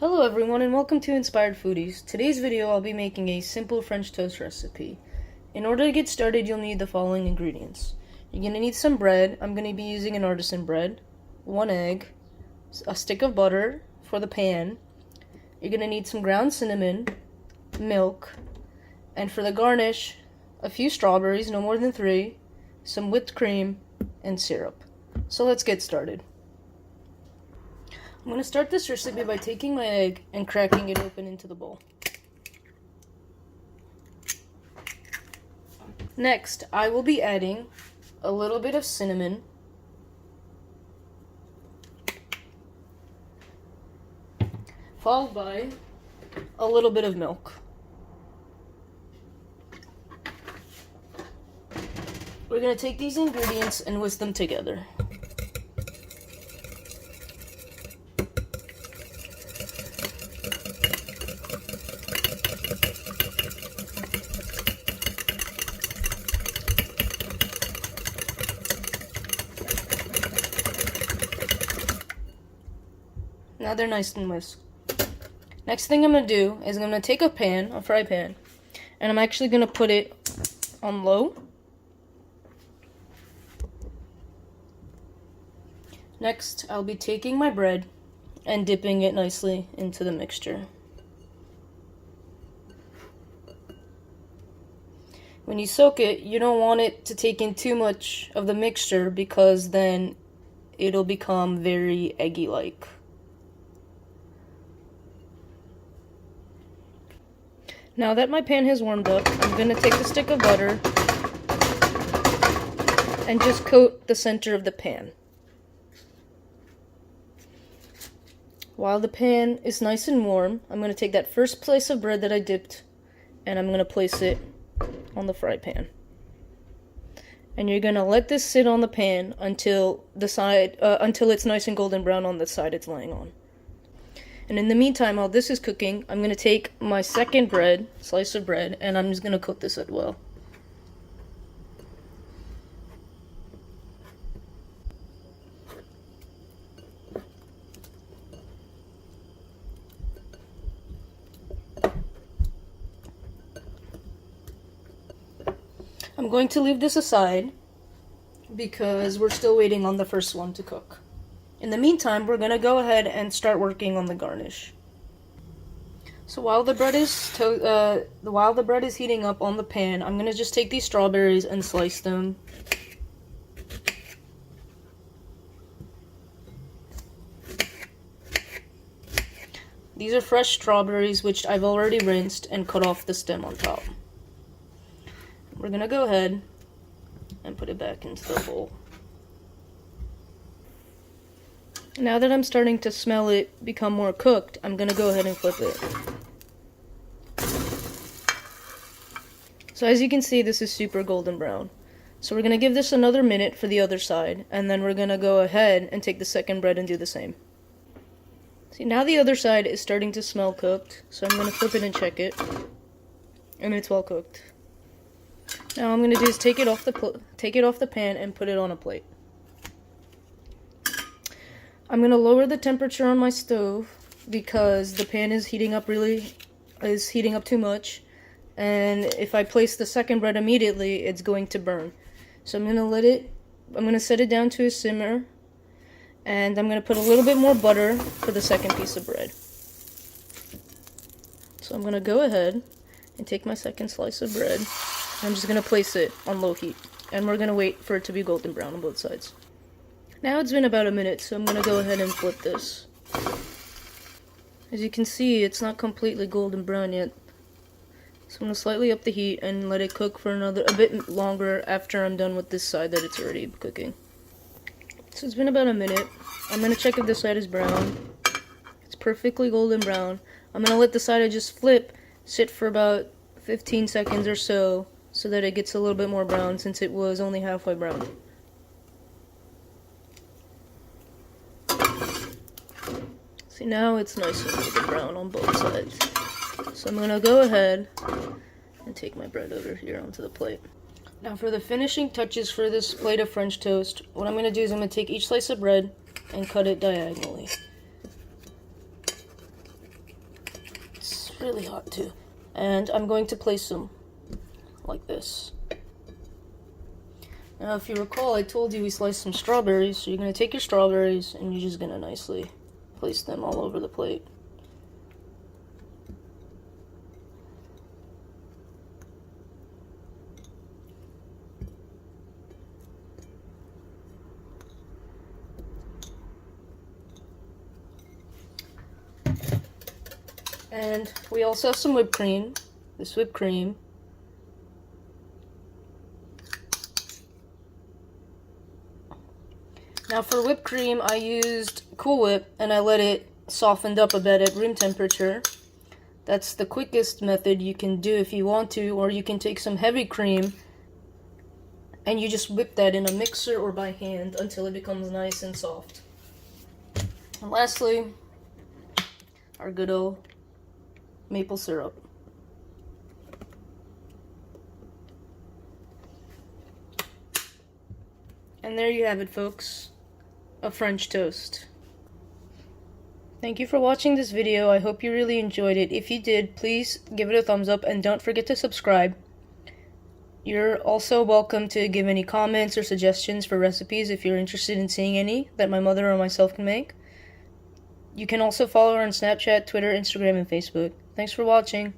Hello everyone and welcome to Inspired Foodies. Today's video I'll be making a simple French toast recipe. In order to get started you'll need the following ingredients. You're going to need some bread. I'm going to be using an artisan bread, 1 egg, a stick of butter for the pan. You're going to need some ground cinnamon, milk, and for the garnish, a few strawberries, no more than 3, some whipped cream, and syrup. So let's get started. I'm going to start this recipe by taking my egg and cracking it open into the bowl. Next, I will be adding a little bit of cinnamon, followed by a little bit of milk. We're going to take these ingredients and whisk them together. Now they're nice and whisked. Next thing I'm going to do is I'm going to take a fry pan, and I'm actually going to put it on low. Next, I'll be taking my bread and dipping it nicely into the mixture. When you soak it, you don't want it to take in too much of the mixture because then it'll become very eggy-like. Now that my pan has warmed up, I'm going to take the stick of butter and just coat the center of the pan. While the pan is nice and warm, I'm going to take that first slice of bread that I dipped and I'm going to place it on the fry pan. And you're going to let this sit on the pan until it's nice and golden brown on the side it's laying on. And in the meantime, while this is cooking, I'm going to take my second slice of bread, and I'm just going to cook this as well. I'm going to leave this aside because we're still waiting on the first one to cook. In the meantime, we're going to go ahead and start working on the garnish. So while the bread is heating up on the pan, I'm going to just take these strawberries and slice them. These are fresh strawberries which I've already rinsed and cut off the stem on top. We're going to go ahead and put it back into the bowl. Now that I'm starting to smell it become more cooked, I'm going to go ahead and flip it. So as you can see, this is super golden brown. So we're going to give this another minute for the other side, and then we're going to go ahead and take the second bread and do the same. See, now the other side is starting to smell cooked, so I'm going to flip it and check it. And it's well cooked. Now all I'm going to do is take it off the pan and put it on a plate. I'm going to lower the temperature on my stove because the pan is heating up too much, and if I place the second bread immediately, it's going to burn. So I'm going to set it down to a simmer, and I'm going to put a little bit more butter for the second piece of bread. So I'm going to go ahead and take my second slice of bread, and I'm just going to place it on low heat, and we're going to wait for it to be golden brown on both sides. Now it's been about a minute, so I'm going to go ahead and flip this. As you can see, it's not completely golden brown yet. So I'm going to slightly up the heat and let it cook for a bit longer after I'm done with this side that it's already cooking. So it's been about a minute. I'm going to check if this side is brown. It's perfectly golden brown. I'm going to let the side I just flipped sit for about 15 seconds or so that it gets a little bit more brown since it was only halfway brown. See, now it's nice and golden brown on both sides. So I'm going to go ahead and take my bread over here onto the plate. Now for the finishing touches for this plate of French toast, what I'm going to do is I'm going to take each slice of bread and cut it diagonally. really hot too. And I'm going to place them like this. Now, if you recall, I told you we sliced some strawberries, so you're going to take your strawberries and you're just going to nicely place them all over the plate. And we also have some whipped cream. This whipped cream. Now for whipped cream, I used Cool Whip and I let it soften up a bit at room temperature. That's the quickest method you can do if you want to, or you can take some heavy cream and you just whip that in a mixer or by hand until it becomes nice and soft. And lastly, our good old maple syrup. And there you have it, folks. A French toast. Thank you for watching this video. I hope you really enjoyed it. If you did, please give it a thumbs up and don't forget to subscribe. You're also welcome to give any comments or suggestions for recipes if you're interested in seeing any that my mother or myself can make. You can also follow her on Snapchat, Twitter, Instagram, and Facebook. Thanks for watching.